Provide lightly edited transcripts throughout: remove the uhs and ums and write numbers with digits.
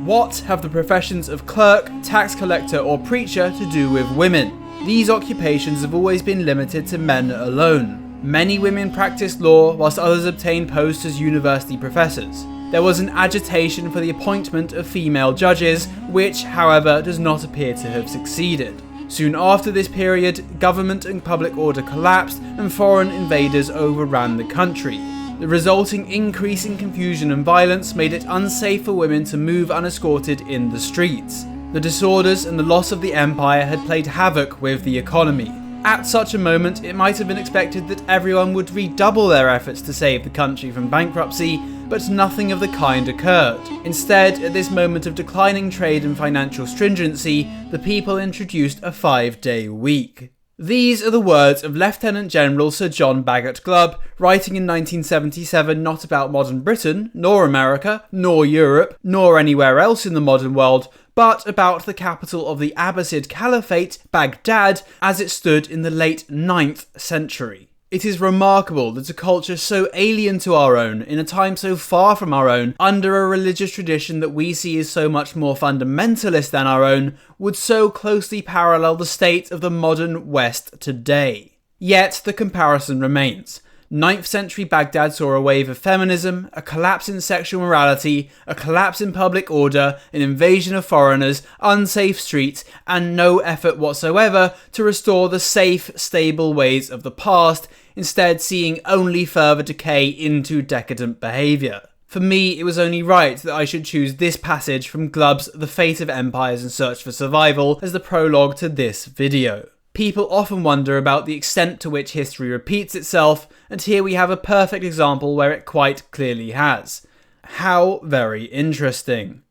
What have the professions of clerk, tax collector or preacher to do with women? These occupations have always been limited to men alone. Many women practiced law whilst others obtained posts as university professors. There was an agitation for the appointment of female judges, which, however, does not appear to have succeeded. Soon after this period, government and public order collapsed and foreign invaders overran the country. The resulting increase in confusion and violence made it unsafe for women to move unescorted in the streets. The disorders and the loss of the empire had played havoc with the economy. At such a moment, it might have been expected that everyone would redouble their efforts to save the country from bankruptcy, but nothing of the kind occurred. Instead, at this moment of declining trade and financial stringency, the people introduced a 5-day week. These are the words of Lieutenant General Sir John Bagot Glubb, writing in 1977 not about modern Britain, nor America, nor Europe, nor anywhere else in the modern world, but about the capital of the Abbasid Caliphate, Baghdad, as it stood in the late 9th century. It is remarkable that a culture so alien to our own, in a time so far from our own, under a religious tradition that we see as so much more fundamentalist than our own, would so closely parallel the state of the modern West today. Yet the comparison remains. 9th century Baghdad saw a wave of feminism, a collapse in sexual morality, a collapse in public order, an invasion of foreigners, unsafe streets, and no effort whatsoever to restore the safe, stable ways of the past, instead seeing only further decay into decadent behaviour. For me, it was only right that I should choose this passage from Glubb's The Fate of Empires and Search for Survival as the prologue to this video. People often wonder about the extent to which history repeats itself, and here we have a perfect example where it quite clearly has. How very interesting.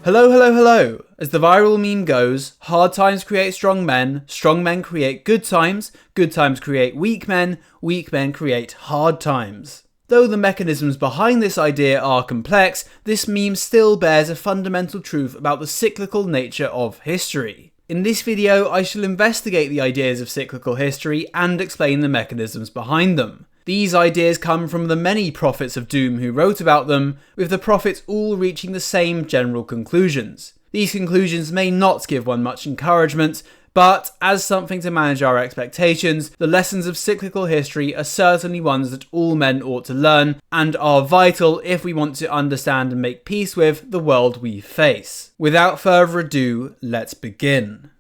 Hello, hello, hello. As the viral meme goes, hard times create strong men create good times create weak men create hard times. Though the mechanisms behind this idea are complex, this meme still bears a fundamental truth about the cyclical nature of history. In this video, I shall investigate the ideas of cyclical history and explain the mechanisms behind them. These ideas come from the many prophets of doom who wrote about them, with the prophets all reaching the same general conclusions. These conclusions may not give one much encouragement, but as something to manage our expectations, the lessons of cyclical history are certainly ones that all men ought to learn and are vital if we want to understand and make peace with the world we face. Without further ado, let's begin.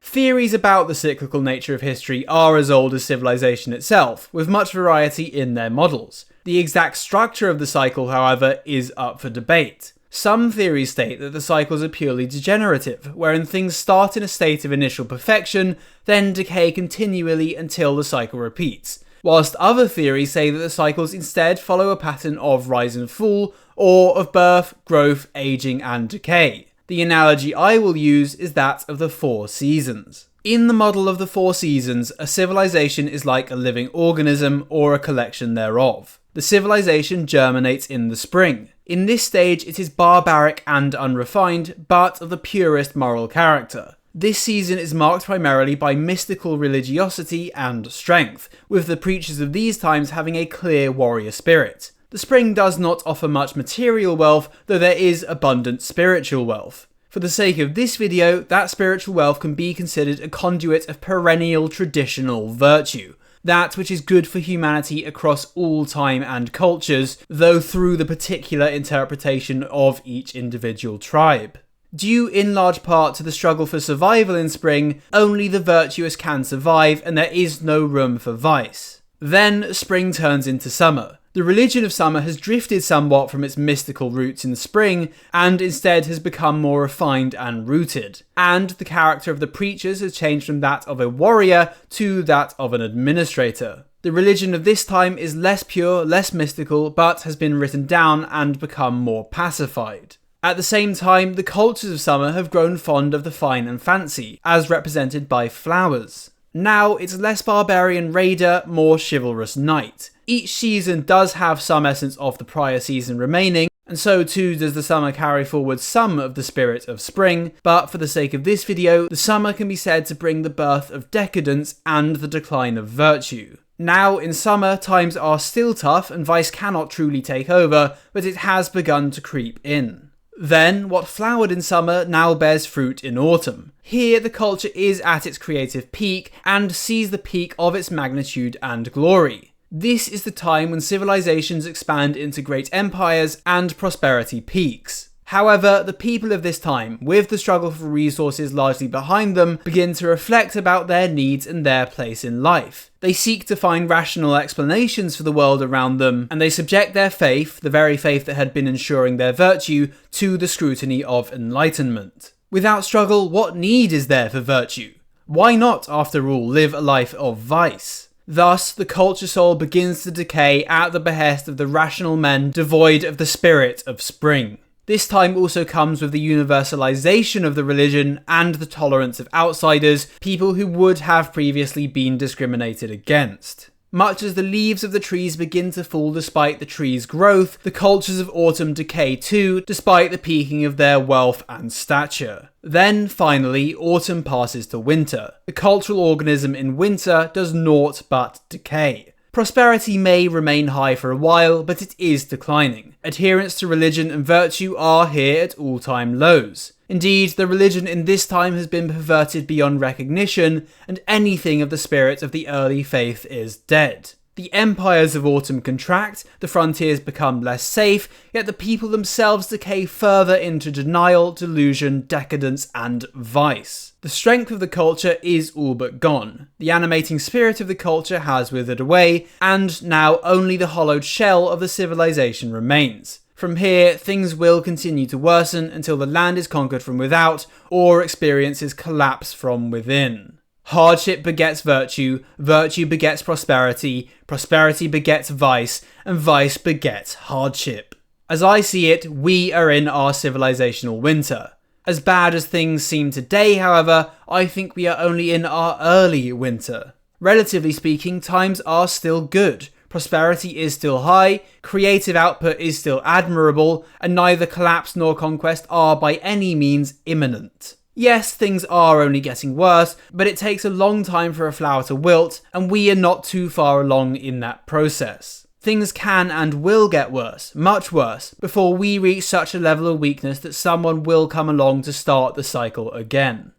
Theories about the cyclical nature of history are as old as civilization itself, with much variety in their models. The exact structure of the cycle, however, is up for debate. Some theories state that the cycles are purely degenerative, wherein things start in a state of initial perfection, then decay continually until the cycle repeats, whilst other theories say that the cycles instead follow a pattern of rise and fall, or of birth, growth, aging, and decay. The analogy I will use is that of the 4 seasons. In the model of the 4 seasons, a civilization is like a living organism or a collection thereof. The civilization germinates in the spring. In this stage, it is barbaric and unrefined, but of the purest moral character. This season is marked primarily by mystical religiosity and strength, with the preachers of these times having a clear warrior spirit. The spring does not offer much material wealth, though there is abundant spiritual wealth. For the sake of this video, that spiritual wealth can be considered a conduit of perennial traditional virtue. That which is good for humanity across all time and cultures, though through the particular interpretation of each individual tribe. Due in large part to the struggle for survival in spring, only the virtuous can survive and there is no room for vice. Then spring turns into summer. The religion of summer has drifted somewhat from its mystical roots in the spring, and instead has become more refined and rooted. And the character of the preachers has changed from that of a warrior to that of an administrator. The religion of this time is less pure, less mystical, but has been written down and become more pacified. At the same time, the cultures of summer have grown fond of the fine and fancy, as represented by flowers. Now it's less barbarian raider, more chivalrous knight. Each season does have some essence of the prior season remaining, and so too does the summer carry forward some of the spirit of spring, but for the sake of this video, the summer can be said to bring the birth of decadence and the decline of virtue. Now, in summer, times are still tough and vice cannot truly take over, but it has begun to creep in. Then, what flowered in summer now bears fruit in autumn. Here, the culture is at its creative peak and sees the peak of its magnitude and glory. This is the time when civilizations expand into great empires and prosperity peaks. However, the people of this time, with the struggle for resources largely behind them, begin to reflect about their needs and their place in life. They seek to find rational explanations for the world around them, and they subject their faith, the very faith that had been ensuring their virtue, to the scrutiny of enlightenment. Without struggle, what need is there for virtue? Why not, after all, live a life of vice? Thus, the culture soul begins to decay at the behest of the rational men devoid of the spirit of spring. This time also comes with the universalization of the religion and the tolerance of outsiders, people who would have previously been discriminated against. Much as the leaves of the trees begin to fall despite the trees' growth, the cultures of autumn decay too, despite the peaking of their wealth and stature. Then, finally, autumn passes to winter. The cultural organism in winter does naught but decay. Prosperity may remain high for a while, but it is declining. Adherence to religion and virtue are here at all-time lows. Indeed, the religion in this time has been perverted beyond recognition, and anything of the spirit of the early faith is dead. The empires of autumn contract, the frontiers become less safe, yet the people themselves decay further into denial, delusion, decadence, and vice. The strength of the culture is all but gone. The animating spirit of the culture has withered away, and now only the hollowed shell of the civilization remains. From here, things will continue to worsen until the land is conquered from without, or experiences collapse from within. Hardship begets virtue, virtue begets prosperity, prosperity begets vice, and vice begets hardship. As I see it, we are in our civilizational winter. As bad as things seem today, however, I think we are only in our early winter. Relatively speaking, times are still good. Prosperity is still high, creative output is still admirable, and neither collapse nor conquest are by any means imminent. Yes, things are only getting worse, but it takes a long time for a flower to wilt, and we are not too far along in that process. Things can and will get worse, much worse, before we reach such a level of weakness that someone will come along to start the cycle again.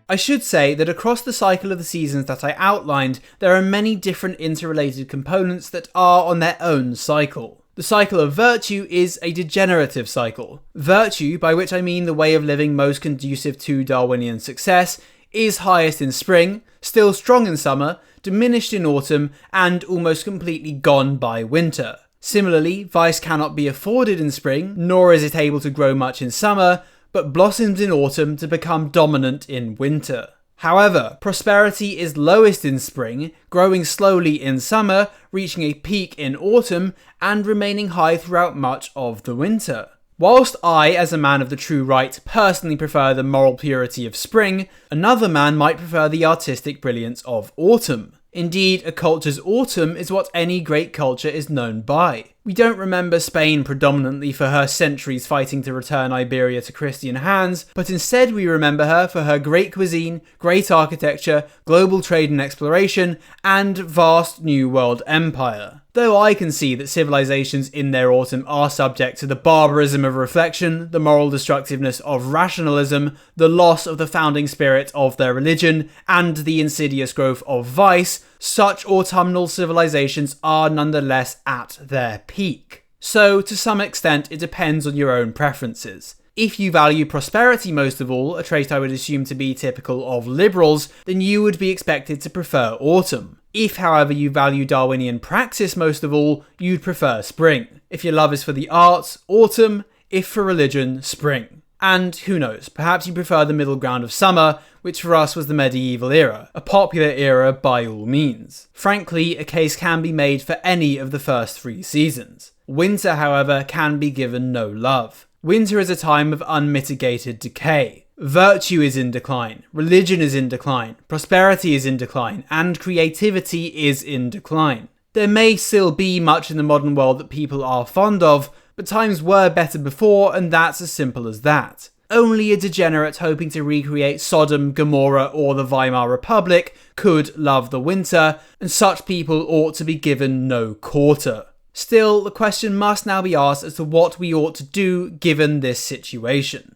I should say that across the cycle of the seasons that I outlined, there are many different interrelated components that are on their own cycle. The cycle of virtue is a degenerative cycle. Virtue, by which I mean the way of living most conducive to Darwinian success, is highest in spring, still strong in summer, diminished in autumn, and almost completely gone by winter. Similarly, vice cannot be afforded in spring, nor is it able to grow much in summer, but blossoms in autumn to become dominant in winter. However, prosperity is lowest in spring, growing slowly in summer, reaching a peak in autumn, and remaining high throughout much of the winter. Whilst I, as a man of the true right, personally prefer the moral purity of spring, another man might prefer the artistic brilliance of autumn. Indeed, a culture's autumn is what any great culture is known by. We don't remember Spain predominantly for her centuries fighting to return Iberia to Christian hands, but instead we remember her for her great cuisine, great architecture, global trade and exploration, and vast New World empire. Though I can see that civilizations in their autumn are subject to the barbarism of reflection, the moral destructiveness of rationalism, the loss of the founding spirit of their religion, and the insidious growth of vice, such autumnal civilizations are nonetheless at their peak. So, to some extent, it depends on your own preferences. If you value prosperity most of all, a trait I would assume to be typical of liberals, then you would be expected to prefer autumn. If, however, you value Darwinian praxis most of all, you'd prefer spring. If your love is for the arts, autumn. If for religion, spring. And who knows, perhaps you prefer the middle ground of summer, which for us was the medieval era, a popular era by all means. Frankly, a case can be made for any of the first 3 seasons. Winter, however, can be given no love. Winter is a time of unmitigated decay. Virtue is in decline, religion is in decline, prosperity is in decline, and creativity is in decline. There may still be much in the modern world that people are fond of, but times were better before, and that's as simple as that. Only a degenerate hoping to recreate Sodom, Gomorrah, or the Weimar Republic could love the winter, and such people ought to be given no quarter. Still, the question must now be asked as to what we ought to do given this situation.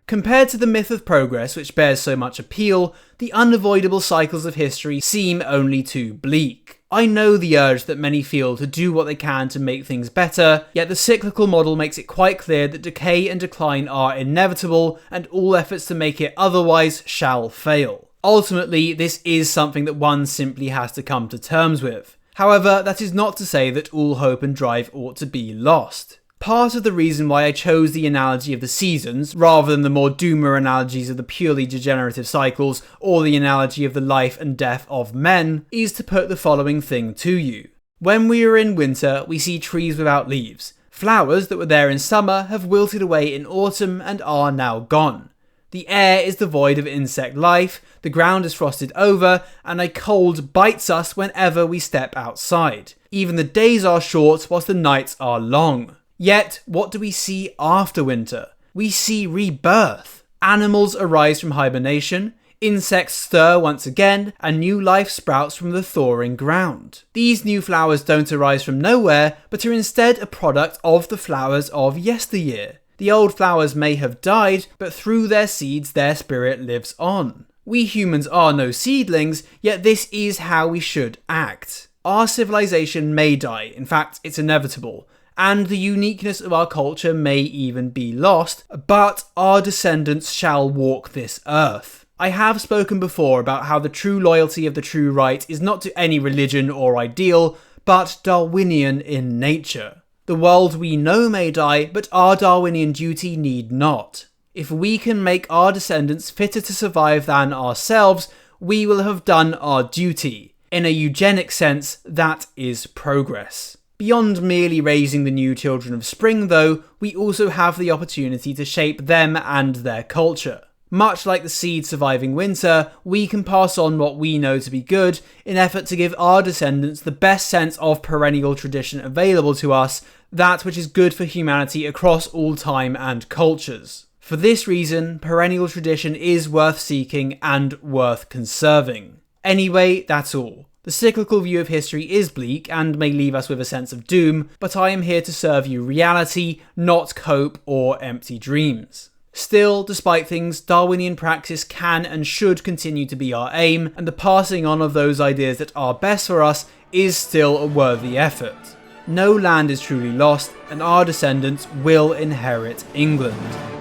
Compared to the myth of progress, which bears so much appeal, the unavoidable cycles of history seem only too bleak. I know the urge that many feel to do what they can to make things better, yet the cyclical model makes it quite clear that decay and decline are inevitable, and all efforts to make it otherwise shall fail. Ultimately, this is something that one simply has to come to terms with. However, that is not to say that all hope and drive ought to be lost. Part of the reason why I chose the analogy of the seasons, rather than the more doomer analogies of the purely degenerative cycles, or the analogy of the life and death of men, is to put the following thing to you. When we are in winter, we see trees without leaves. Flowers that were there in summer have wilted away in autumn and are now gone. The air is devoid of insect life, the ground is frosted over, and a cold bites us whenever we step outside. Even the days are short whilst the nights are long. Yet, what do we see after winter? We see rebirth. Animals arise from hibernation, insects stir once again, and new life sprouts from the thawing ground. These new flowers don't arise from nowhere, but are instead a product of the flowers of yesteryear. The old flowers may have died, but through their seeds their spirit lives on. We humans are no seedlings, yet this is how we should act. Our civilization may die, in fact it's inevitable, and the uniqueness of our culture may even be lost, but our descendants shall walk this earth. I have spoken before about how the true loyalty of the true right is not to any religion or ideal, but Darwinian in nature. The world we know may die, but our Darwinian duty need not. If we can make our descendants fitter to survive than ourselves, we will have done our duty. In a eugenic sense, that is progress. Beyond merely raising the new children of spring though, we also have the opportunity to shape them and their culture. Much like the seed surviving winter, we can pass on what we know to be good in effort to give our descendants the best sense of perennial tradition available to us, that which is good for humanity across all time and cultures. For this reason, perennial tradition is worth seeking and worth conserving. Anyway, that's all. The cyclical view of history is bleak and may leave us with a sense of doom, but I am here to serve you reality, not cope or empty dreams. Still, despite things, Darwinian praxis can and should continue to be our aim, and the passing on of those ideas that are best for us is still a worthy effort. No land is truly lost, and our descendants will inherit England.